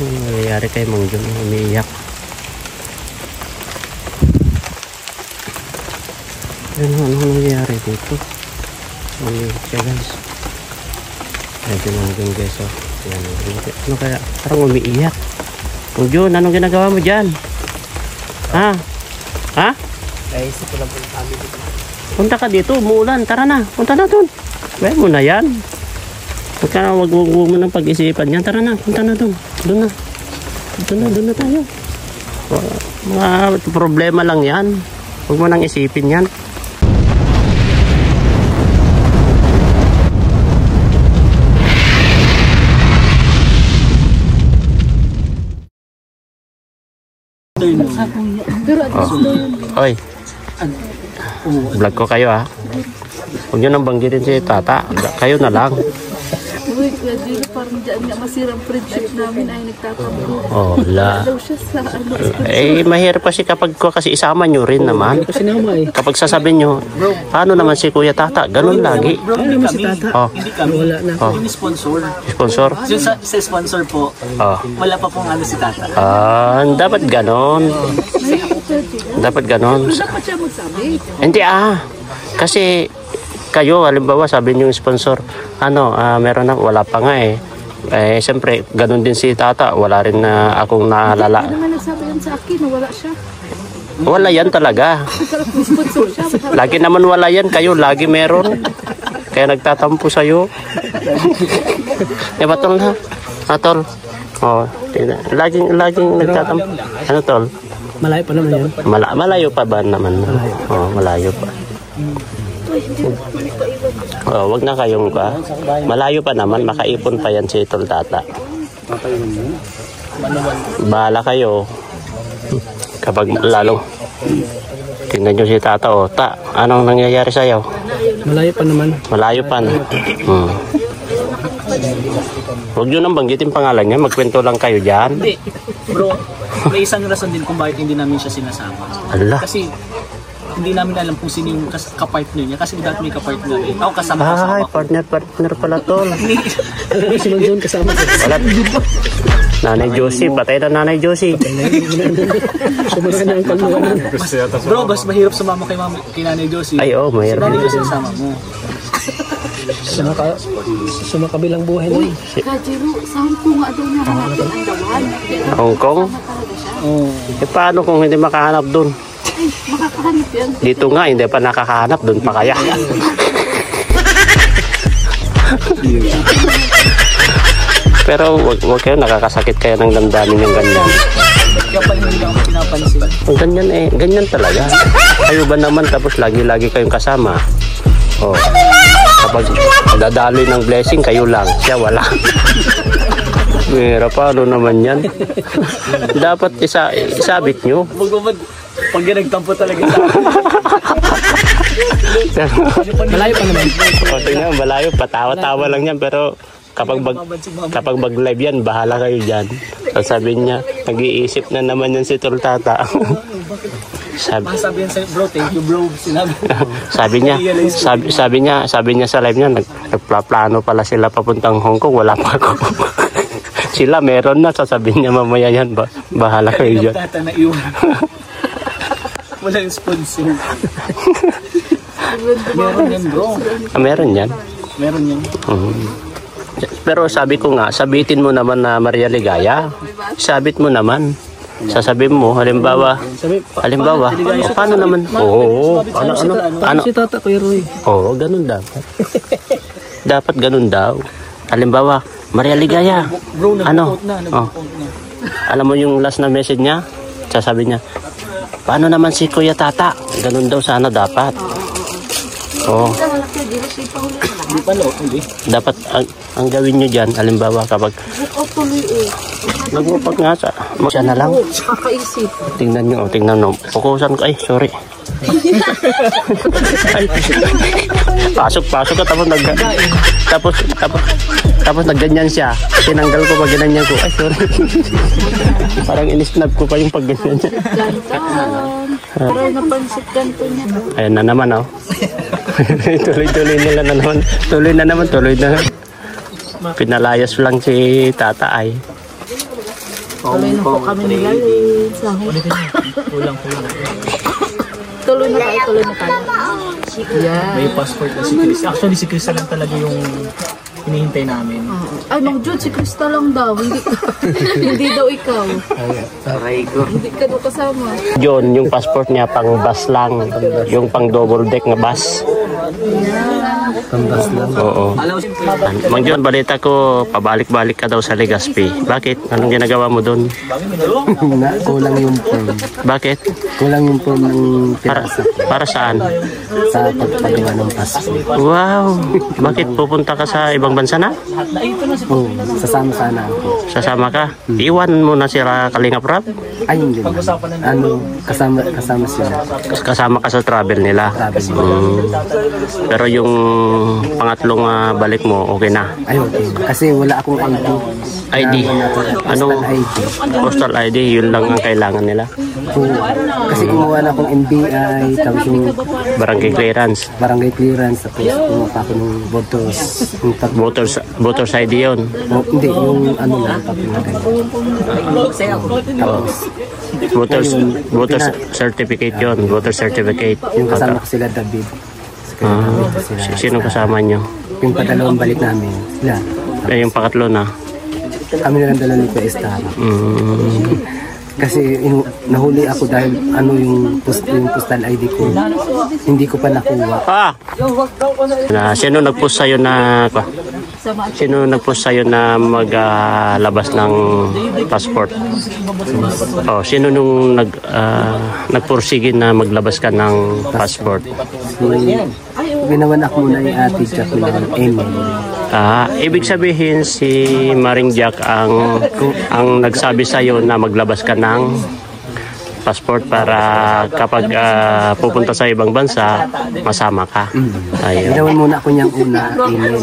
nangyayari kay Mang John? Umiiyak. Ano nangyayari dito? Umiiyak siya guys. Ito Mang John guys. Oh. Yan, ano kaya? Parang umiiyak. Mang John, anong ginagawa mo dyan? Ha? Ha? Naisip ko lang po yung family. Punta ka dito, umuulan. Tara na, punta na doon. Kaya mo na yan. Huwag mo nang pag-isipan yan. Tara na, punta na doon. Doon na tayo. Mga problema lang yan. Huwag mo nang isipin yan. Oy, vlog ko kayo ha. Huwag nyo nang banggitin si Tata. Kayo na lang. Uy, kaya dito parang dyan nga masirang friendship namin ay nagtatampo. Oh, la. Daw siya sa ano. Mahirap kasi kapag kasi isama nyo rin naman. Kapag sasabihin nyo, paano naman si Kuya Tata? Ganun lagi. Bro, hindi kami. Oh. Hindi kami. Oh. Yung sponsor. Sponsor? Yung sa sponsor po, wala pa pong ano si Tata. Dapat ganon. Dapat ganon. Dapat siya magsabi. Hindi kasi kayo, halimbawa sabi niyo yung sponsor, meron na, wala pa nga siyempre, ganun din si Tata, wala rin na akong naalala. Hindi naman nagsabi yan sa akin, wala siya. Wala yan talaga. Sponsor siya. Lagi naman wala yan, kayo lagi meron. Kaya nagtatampo sa'yo. Diba tol na? Tol? Laging nagtatampo. Ano tol? Malayo pa naman yan. Malayo pa ba naman? Malayo pa. Wag na kayong malayo pa naman, makaipon pa yan si Tol Tata. Bahala kayo. Kapag lalong tingnan nyo si Tata, anong nangyayari sa'yo? Malayo pa naman. Malayo pa na. Huwag nyo nang banggitin pangalan niya, magkwento lang kayo dyan. Hindi, bro, may isang rason din kung bakit hindi namin siya sinasama. Allah. Kasi hindi namin alam kung sino yung kapartner niya. Kasi dati may kapartner eh. Ako kasama ko. Partner pala Tol. Si Mang John kasama ko. Wala. Nanay Josie, patay na Nanay Josie. Bro, mas mahirap sumama kay Nanay Josie. Ay, mahirap. Si Nanay Josie kasama mo. Sumakabilang buhay na eh. Kajiro, saan po nga daw niya hanapin ang dawan? Hong Kong? Paano kung hindi makahanap dun? Ay, makakahanap yan. Dito nga, hindi pa nakakahanap. Doon pa kaya. Pero wag kayo, nakakasakit kayo ng damdamin yung ganyan. Kaya pala hindi ako pinapansin. Ang ganyan ganyan talaga. Kayo ba naman tapos lagi-lagi kayong kasama? Kapag dadaloy ng blessing, kayo lang. Siya wala. Paano naman yan? Dapat isabit nyo. Pag nagtampo talaga sa malayo pa naman. Tingnan, malayo. Patawa-tawa lang yan. Pero kapag mag-live yan, bahala kayo dyan. Sabi niya, nag-iisip na naman yan si Tol Tata. Sabi niya, bro, thank you bro. Sabi niya sa live niya, nagplano pala sila papuntang Hong Kong. Wala pa ako. Sila meron na, sasabihin niya mamaya yan. Bahala kayo dyan. Wala yung sponsor. Meron yan bro. Meron yan? Meron yan. Pero sabi ko nga, sabitin mo naman na Maria Ligaya. Sabit mo naman. Sasabihin mo, halimbawa, paano naman? Ano? Si Tata Kuya Roy. Ganun dapat. Dapat ganun daw. Halimbawa, Maria Ligaya. Bro, Ano? Alam mo yung last na message niya? Sasabi niya, paano naman si Kuya Tata? Ganun daw sana dapat. Dapat ang gawin nyo dyan, halimbawa kapag nagwapag nga siya na lang. Kakaisip. Tingnan nyo. Pukusan ko. Ay, sorry. Pasok ka tapos nagganyan siya. Tinanggal ko pag ganyan ko. Ay, sorry. Parang inisnap ko pa yung pag ganyan niya. Pero napansit ganito niya. Ayan na naman tuloy nila na naman. Tuloy na. Pinalayas lang si Tata ay. Tuloy na po kami nilalin. Ulitin mo. Kulang. Tuloy na tayo. Yan. May passport na si Chris. Actually, si Chris lang talaga yung hinihintay namin. Ay, Mang Jud, si Krista lang daw. Hindi, hindi daw ikaw. Hindi ka daw kasama. Yun, yung passport niya pang bus lang. Yung pang double deck na bus. Oo. Mang John, balita ko, pabalik-balik ka daw sa Legazpi. Bakit? Anong ginagawa mo doon? Kulang yung form. Bakit? Kulang yung form ng pirasa Para saan? sa pagpagawa ng passport. Wow! Bakit pupunta ka sa ibang bansa na? Oo, sasama sana ako. Sasama ka? Iwan mo na sila Kalingap Rap? Ay, hindi naman. Kasama sila. Kasama ka sa travel nila? Pero yung pangatlong balik mo, okay na? Ay, okay. Kasi wala akong ID. Anong ID. postal ID? Yun lang ang kailangan nila? Oo. Kasi kumuha na akong NBI, tapos yung Barangay clearance. barangay clearance, tapos kumuha pa ako ng voters. Yung Voters ID yun. hindi, yung ano lang, papilagay. Tapos, Voters certificate yun. Voter certificate. yung kasama ko sila, David. Sino kasama nyo? Yung padalawang balik namin, sila. Yung pangatlo na. Kami na lang dala ni Kuya Estara. Kasi nahuli ako dahil yung postal ID ko, hindi ko pa nakuha. Sino nag-post sa'yo na maglabas ng passport? Sino nung nagpursige na maglabas ka ng passport? Ginawan ako muna yung ate Jack ng email. Ibig sabihin si Maring Jack ang nagsabi sa'yo na maglabas ka ng passport para kapag pupunta sa ibang bansa, masama ka. Ayun. Ginawan muna ako niyang una email.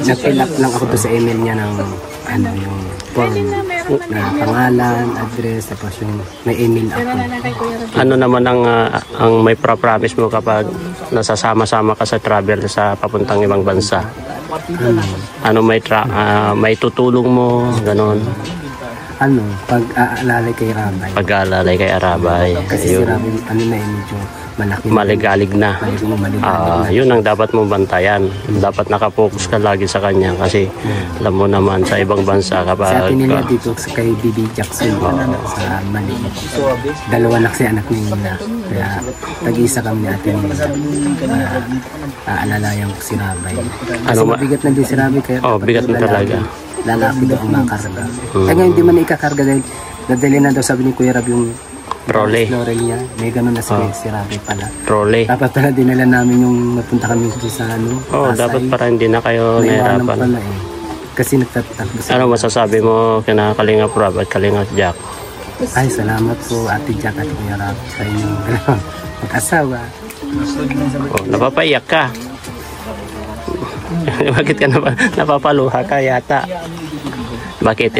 Nag-fill up lang ako doon sa email niya ng yung form na pangalan, address, tapos yung may email ako. Ano naman ang may promise mo kapag nasasama-sama ka sa travel sa papuntang ibang bansa? Ano may tutulong mo, ganon? Pag-aalalay kay Rabay. Pag-aalalay kay Arabay. Kasi si Rabay, medyo malaki. Maligalig na. Yun ang dapat mong bantayan. Dapat nakapokus ka lagi sa kanya kasi alam mo naman sa ibang bansa Sa kapag atin nila dito kay Bibi Jackson sa maliit. Dalawa na kasi anak nila. Kaya tag-isa kami ni ate nila. Aalalayan ko si Rabay. Kasi mabigat na din si Rabay. Kaya bigat na talaga. Lalaki daw ang makarga. Kaya ngayon hindi man ikakarga dahil nadali na daw sabi ni Kuya Rab yung Trolley. Lorel niya. May ganun na si Rabay pala. Trolley. Dapat pala dinala namin yung napunta kami sa Pasay. Dapat para hindi na kayo Naiwanan nahirapan. pala Kasi nagtatakbo Ano masasabi mo kina Kalingap Rob at Kalingap Jack? Ay, salamat po Ate Jack at Kuya Rab sa inyong mag-asawa. Napapaiyak ka. Bakit ka napapaluha ka yata? Bakit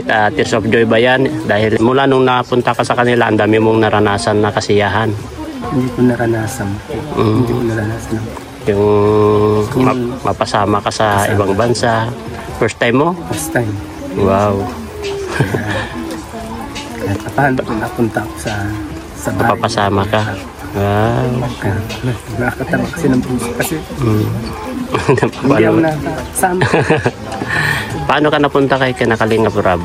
Tears of Joy ba yan? Dahil mula nung napunta ka sa kanila, ang dami mong naranasan na kasiyahan. Hindi ko naranasan. Hindi ko naranasan. Yung mapasama ka sa ibang bansa. First time mo? First time. Wow. Kahit paano napunta ako sa bahay. Napapasama ka. Wow. Nakakatawa kasi ng puso. Kasi hindi ako nakasama. Paano ka napunta kay Kalingap Rob?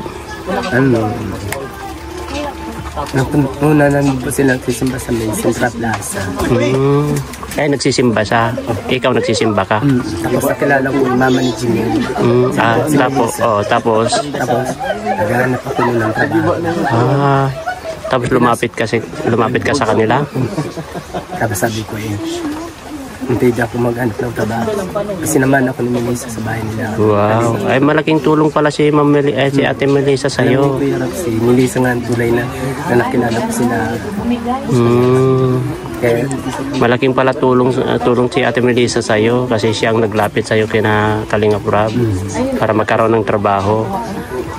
Una nandun po sila nagsisimba sa may Central Plaza. Kaya nagsisimba siya. Ikaw nagsisimba ka. Tapos nakilala ko yung mama ni Jimmy. Tapos naghahanap ako nun ng trabaho. Tapos lumapit ka sa kanila. Tapos sabi ko hindi ako mag-hanap ng trabaho. Kasi naman ako ni Melissa sa bahay nila. Wow. Ay malaking tulong pala si si Ate Melissa sa iyo. Si Melissa nga tulay na nakilala ko sila. Kaya, Malaking pala tulong si Ate Melissa sa'yo kasi siya ang naglapit sa'yo kina Kalingap Rob para magkaroon ng trabaho.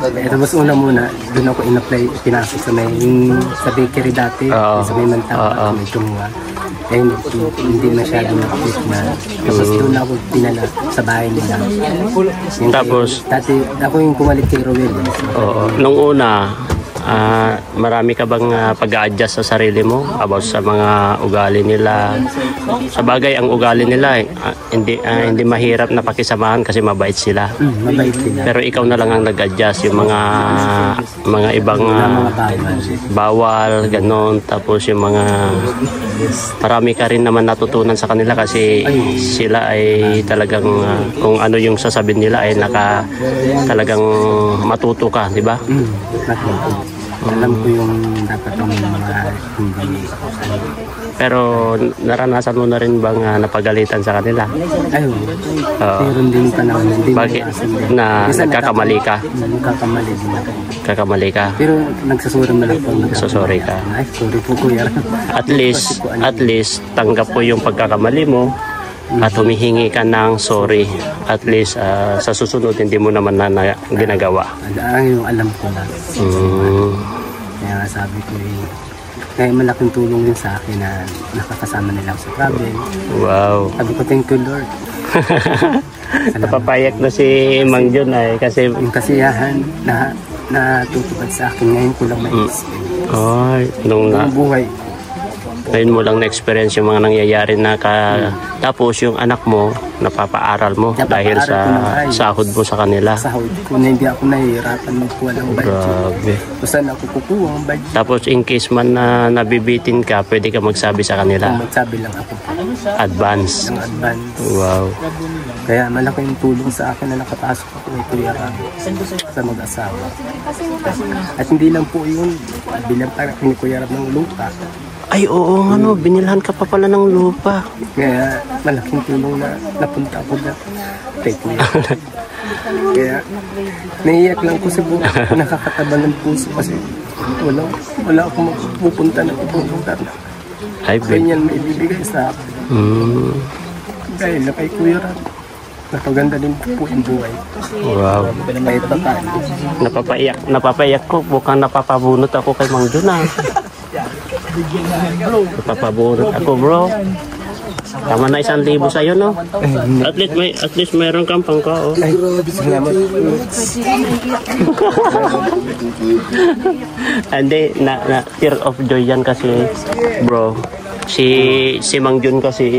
tapos una muna, doon ako in-apply, pinasok sa sa bakery dati, Oo. sa may Mantapa, may Tunga. Kaya hindi masyado na-fit na. Tapos doon ako pinala sa bahay nila. Tapos? Dati, ako yung pumalit kay Rowel. Oo. Nung una, marami ka bang pag-a-adjust sa sarili mo about sa mga ugali nila? Sa bagay, ang ugali nila hindi mahirap na pakisamahan kasi mabait sila. Mabait sila. Pero ikaw na lang ang nag-adjust yung mga ibang Mga bawal, ganon. Tapos yung mga marami ka rin naman natutunan sa kanila kasi sila ay talagang kung ano yung sasabihin nila ay talagang matuto ka, di ba? Alam ko yung dapat yung mga hindi. Pero naranasan mo na rin bang napagalitan sa kanila? Ayun. Oo. Meron din pa naman. Hindi Bakit? din. Na Minsan nagkakamali ka? Nagkakamali din ako. Kakamali ka? Pero nagsasorry mo lang po. Sorry ka. Ay, sorry po kuya. At least tanggap po yung pagkakamali mo at humihingi ka ng sorry. At least sa susunod hindi mo naman na ginagawa. Ang yung alam ko na. Kaya sabi ko kaya malaking tulong din sa akin na nakakasama nila ako sa travel. Wow. Sabi ko, thank you Lord. Napapayak na si Mang John ay kasi Yung kasiyahan na natutupad sa akin ngayon ko lang ma-explain. ay, Ang buhay. ngayon mo lang na-experience yung mga nangyayari na tapos yung anak mo napapaaral mo dahil sa sahod mo sa kanila. Sahod ko na hindi ako nahihirapan magkuha ng budget. Grabe. Kung saan ako kukuha ang budget. Tapos in case man na nabibitin ka, pwede ka magsabi sa kanila. Kung magsabi lang ako Advance. ng advance. Wow. Kaya malaking tulong sa akin na nakapasok ako kay Kuya Ram sa mag-asawa. At hindi lang po yun, bilang para kay Kuya Ram ng lupa. Ay oo nga no, binilhan ka pa pala ng lupa. Kaya malaking tulong na napunta ako na kay Kuya. Kaya naiiyak lang ko sa buhay, nakakataba ng puso kasi wala akong pupunta na ibang lugar na Ay, ganyan may ibibigay sa akin. Dahil na kay Kuya Ram, napaganda din po yung buhay. wow. Kahit pa tayo. Napapaiyak ko, mukhang napapabunot ako kay Mang John ah. Napapabunot ako bro. Tama na 1,000 sa'yo no? At least mayroon kang pangkao. Ay, salamat. Hindi, tear of joy yan kasi bro. Si Mang John kasi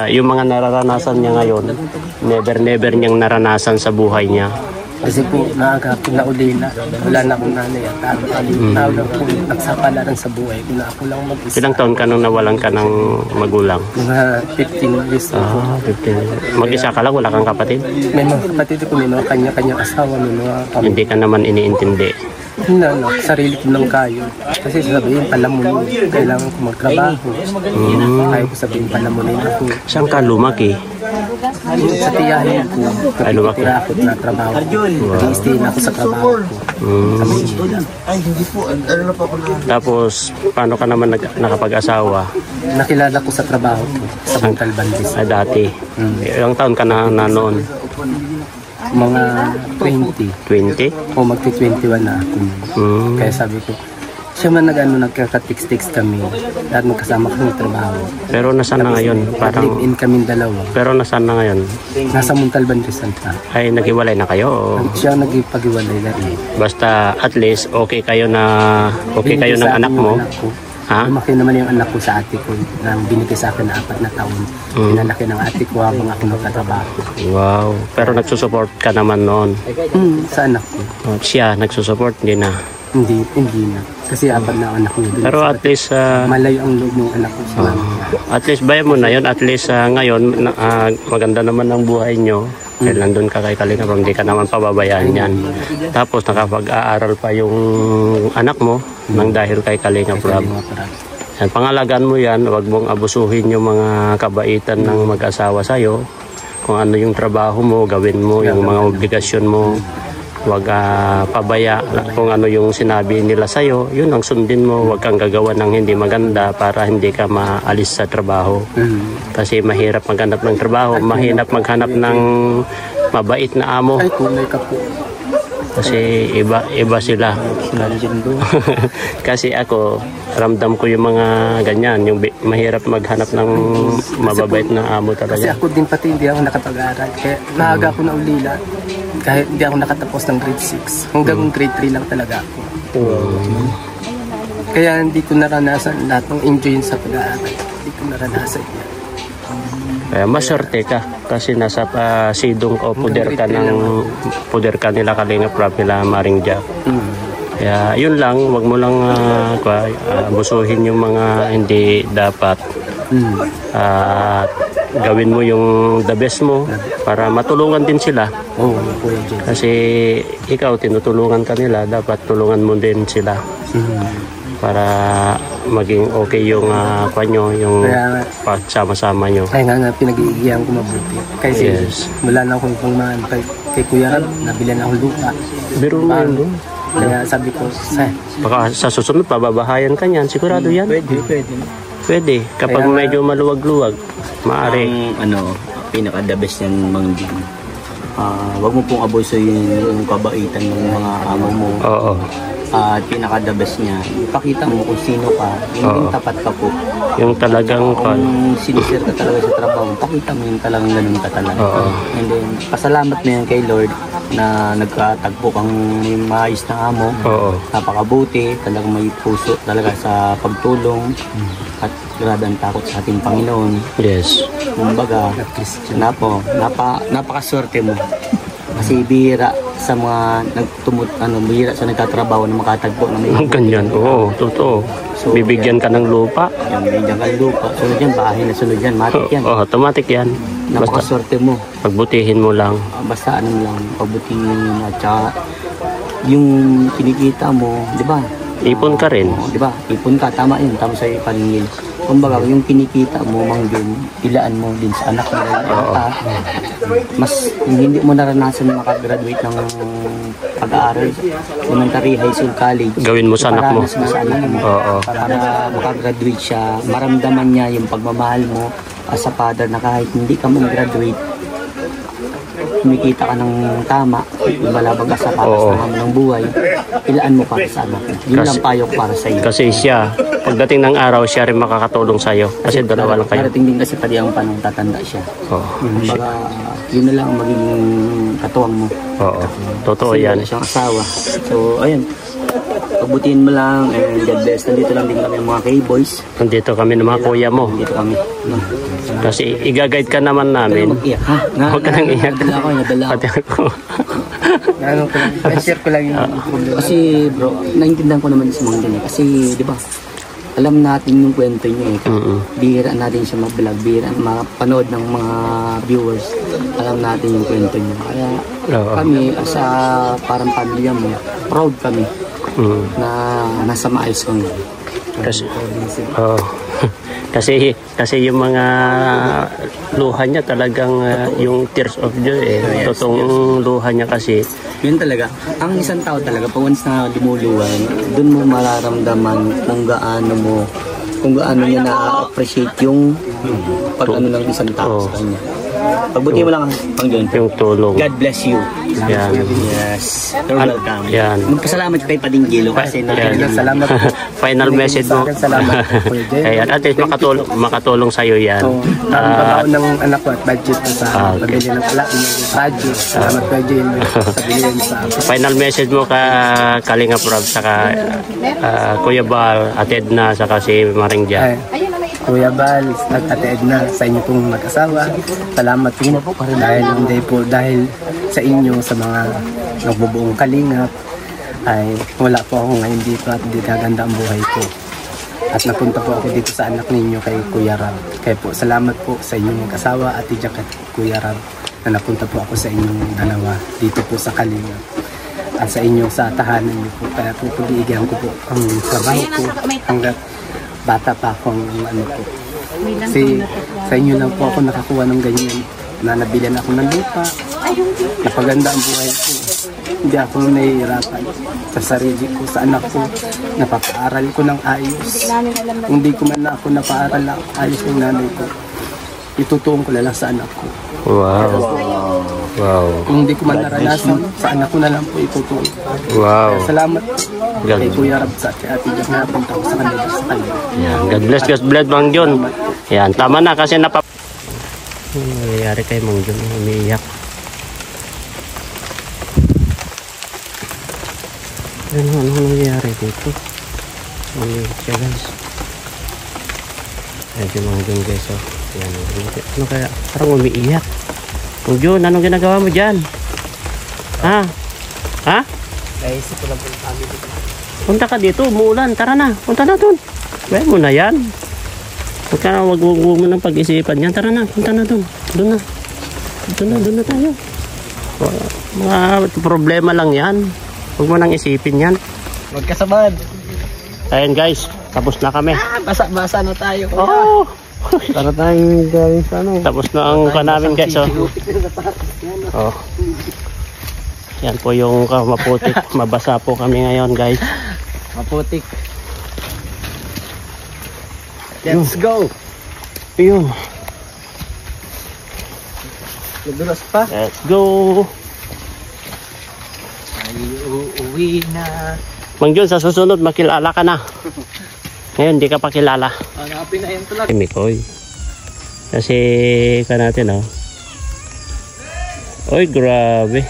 yung mga nararanasan niya ngayon, never niyang naranasan sa buhay niya. Kasi po, nakakapin na uli na. Wala na akong nanay at nawala po nagsapalaran sa buhay. Kung na ako lang mag-isa. Ilang taon ka nung nawalan ka ng magulang? Mga 15 years old. 15. Mag-isa ka lang, wala kang kapatid? May mga kapatid ko, may mga kanya-kanyang asawa, may mga pamilya. Hindi ka naman iniintindi. Sarili ko lang kayo. Kasi sabihin, palamunin. Kailangan ko magtrabaho. Kaya ko sabihin, palamunin ako. Saan ka lumaki? Sa tiyahin ko, Ay, lumaki. kapitira ako na trabaho. Nag-i-stay na ako sa trabaho ko. Sa Maynila. Tapos, paano ka naman nakapag-asawa? Nakilala ko sa trabaho ko, sa Montalban Business. Ay, dati. Ilang taon ka na noon? Mga 20. 20? O magti-21 na ako. Kaya sabi ko, siya man nagkaka-text kami. Lahat magkasama kami trabaho. Pero nasaan na ngayon? Parang, Live-in kami dalawa. pero nasaan na ngayon? Nasa Montalban Rizal pa. Ay, naghiwalay na kayo? O Siya nagipag-iwalay na rin. basta at least okay kayo ng Binigay sa anak akin mo? yung anak ko. Ha? Lumaki naman yung anak ko sa ate ko na binigay sa akin na 4 na taon. Pinalaki ng ate ko habang ako nagtatrabaho. Wow. Pero nagsusupport ka naman noon. Sa anak ko. O, siya nagsusupport, hindi na. Hindi na. Kasi 4 na anak ko. Dun. Pero at least Malayo ang loob ng anak ko sa mama niya. at least bayan mo na yun. At least ngayon maganda naman ang buhay nyo. Dahil nandun ka kay Kalingap, hindi ka naman pababayaan yan. Tapos nakapag-aaral pa yung anak mo nang dahil kay Kalingap Rob. Yan, pangalagaan mo yan, huwag mong abusuhin yung mga kabaitan ng mag-asawa sa'yo. Kung ano yung trabaho mo, gawin mo, yung mga obligasyon mo. Huwag pabaya kung ano yung sinabi nila sa'yo. Yun ang sundin mo. Huwag kang gagawa ng hindi maganda para hindi ka maalis sa trabaho. Kasi mahirap maghanap ng trabaho. Mahirap maghanap ng mabait na amo. Ay, tunay ka po. Kasi iba sila. Kasi ako, ramdam ko yung mga ganyan. Yung mahirap maghanap ng mababait na amo Kasi talaga. ako din pati hindi ako nakapag-aral. Kaya maaga ako naulila. Kahit hindi ako nakatapos ng grade 6. Hanggang grade 3 lang talaga ako. Kaya hindi ko naranasan lahat ng enjoy sa pag-aaral. Hindi ko naranasan yan. Kaya maswerte ka kasi nasa sidong o puder ka nila Kalinga Prab nila Maring Jack. Kaya yun lang, wag mo lang busuhin yung mga hindi dapat. Gawin mo yung the best mo para matulungan din sila. Kasi ikaw tinutulungan ka nila, dapat tulungan mo din sila. Para maging okay yung yung pagsama-sama nyo. Kaya nga pinag-iigihan ko mabuti. Kasi mula na akong pangmaan kay Kuya Rab, nabilan akong lupa. Biro mo yun. Kaya sabi ko, baka sa susunod pababahayan ka niyan, sigurado yan. Pwede. Kapag medyo maluwag-luwag, maaari. Ang pinaka-the best yan, Mang Jim. Wag mo pong abusuin yung kabaitan ng mga amo mo. Oo. At pinaka-the best niya, ipakita mo kung sino ka, yung tapat ka po. Yung talagang Kung sincere ka talaga sa trabaho, pakita mo yung talagang ganun ka talaga. And then, pasalamat mo yan kay Lord na nagkatagpo kang may maayos na amo. Napakabuti, talagang may puso talaga sa pagtulong. At grabe ang takot sa ating Panginoon. Yes. Kumbaga, napakaswerte mo. Kasi bihira sa mga bihira sa nagtatrabaho na makatagpo na may ganyan. Oo, totoo. So, bibigyan ka ng lupa. Bibigyan ka ng lupa. Sunod yan, bahay na sunod yan. Matik yan. Automatic yan. Napakaswerte mo. Pagbutihin mo lang. Basta lang, pagbutihin at saka yung kinikita mo, di ba? Ipon ka rin. Di ba? Ipon ka, tama yun. Tama sa'yo paningin. Kumbaga, yung kinikita mo, Mang Jun, ilaan mo din sa anak mo. Mas hindi mo naranasan makagraduate ng pag-aaral, elementary, high school, college. Gawin mo sa anak mo. Sa anak mo. Para makagraduate siya, maramdaman niya yung pagmamahal mo as a father na kahit hindi ka mag-graduate, kumikita ka ng tama, malabag ka sa patas ng buhay, ilaan mo para sa anak mo. Yun lang payo para sa iyo. Kasi siya, pagdating ng araw, siya rin makakatulong sa iyo. Kasi dalawa lang kayo. Darating din kasi pati ang panong tatanda siya. Baga, yun na lang ang magiging katuwang mo. Totoo kasi yan. Wala siyang asawa. So, ayun. Pagbutihin mo lang, and God bless. Nandito lang din kami ng mga K-boys. Nandito kami ng mga kuya mo. Nandito kami. Kasi i-guide ka naman namin. Mag-iyak, ha? Huwag ka nang iyak. Nadala Pati ako. share ko lang yung kasi bro, naintindihan ko naman si Mang Jun. Kasi, di ba, alam natin yung kwento niya. Bihira natin siya mag-vlog. Bihira mapanood ng mga viewers. Alam natin yung kwento niya. Kaya kami, sa parang pamilya mo, proud kami na nasa maayos ko ngayon. Kasi yung mga luha niya talagang yung tears of joy totoong luha niya kasi. Yun talaga. Ang isang tao talaga, pag once na lumuluwan, dun mo mararamdaman kung gaano niya na-appreciate yung pag-ano ng isang tao sa kanya. Pagbuti mo lang, Mang Jun. Yung tulong. God bless you. Yan. Yes. You're welcome. Yan. Magpasalamat kay Padinggilo kasi salamat po. Final message mo. Salamat po. Kaya at least makatulong sa iyo yan. Ang ng anak ko at budget ko sa pabili ng project. Salamat po Jane sa bilhin sa final message mo ka Kalinga Prab saka Kuya Bal, Ate Edna saka si Maring Jack. Kuya Bal at Ate Edna, sa inyo pong mag-asawa, salamat din dahil sa inyo, sa mga nagbubuong kalingap, ay wala po ako ngayon dito at hindi gaganda ang buhay ko. At napunta po ako dito sa anak ninyo kay Kuya Rab. Kaya po, salamat po sa inyong mag-asawa, Ate Jack at Kuya Rab, na napunta po ako sa inyong dalawa dito po sa kalingap. At sa inyo, sa tahanan niyo po. Kaya po, pag-iigihan ko po ang trabaho ko hanggang bata pa akong po. Kasi sa inyo lang po ako nakakuha ng ganyan na nabilan ako ng lupa. Napaganda ang buhay ko. hindi ako nahihirapan sa sarili ko, sa anak ko. Napapaaral ko ng ayos. Kung di ko man na ako napaaral ng ayos ng nanay ko, itutuong ko na lang sa anak ko. Wow. Wow. Kung di ko man naranasan, sa anak ko na lang po itutuong. Wow. Salamat kay God, Kuya Rab sa Ate Jack na napunta ko sa kanila. yan. God bless Mang John. Yan, tama na kasi napap... Ano nangyayari kay Mang John? Umiiyak. Ano nangyayari dito? Umiiyak siya guys. Ayan si Mang John guys. Oh. Yan, ano kaya? Parang umiiyak. Mang John, anong ginagawa mo dyan? Ha? Ha? Naisip ko lang po yung family ko. Punta ka dito, umuulan. Tara na, punta na doon. Kaya mo na yan. Wag mo nang pag-isipan yan. Tara na, punta na doon. Doon na tayo. Mga problema lang yan. Huwag mo nang isipin yan. Magkasabad. Ayan guys, tapos na kami. Basa-basa na tayo. Oh! Para tayong galing sa ano. Tapos na ang namin guys. Oh. Oh. Yan po yung maputik. Mabasa po kami ngayon guys. Maputik. Let's go. Ayun. Nadulas pa. Let's go. Ay, uuwi na. Mang John, sa susunod makilala ka na. Ngayon, di ka pa kilala. Hanapin na yan talaga. Mikoy. Kasi ka natin, oh. Oy, grabe.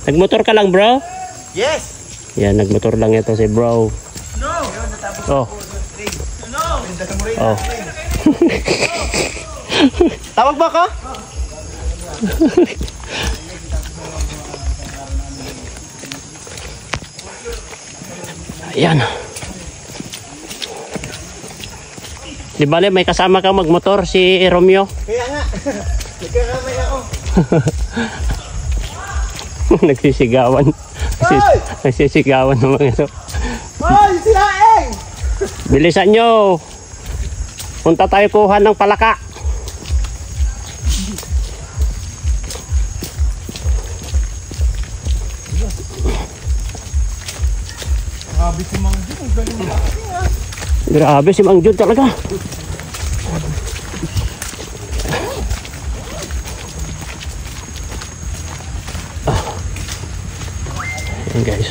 Nagmotor ka lang, bro? Yes. Yan, nagmotor lang ito si bro. No. Oh. Oh. Tawag ba ka? Ayan. Di bale, may kasama kang magmotor, si Romeo. Kaya nga. Nagkakamay ako. Nagsisigawan. Nagsisigawan ng mga ito. Hoy, silaeng! Bilisan nyo. Punta tayo kuha ng palaka. Grabe si Mang Jun. Galing na. Grabe si Mang Jun talaga. Ayan guys.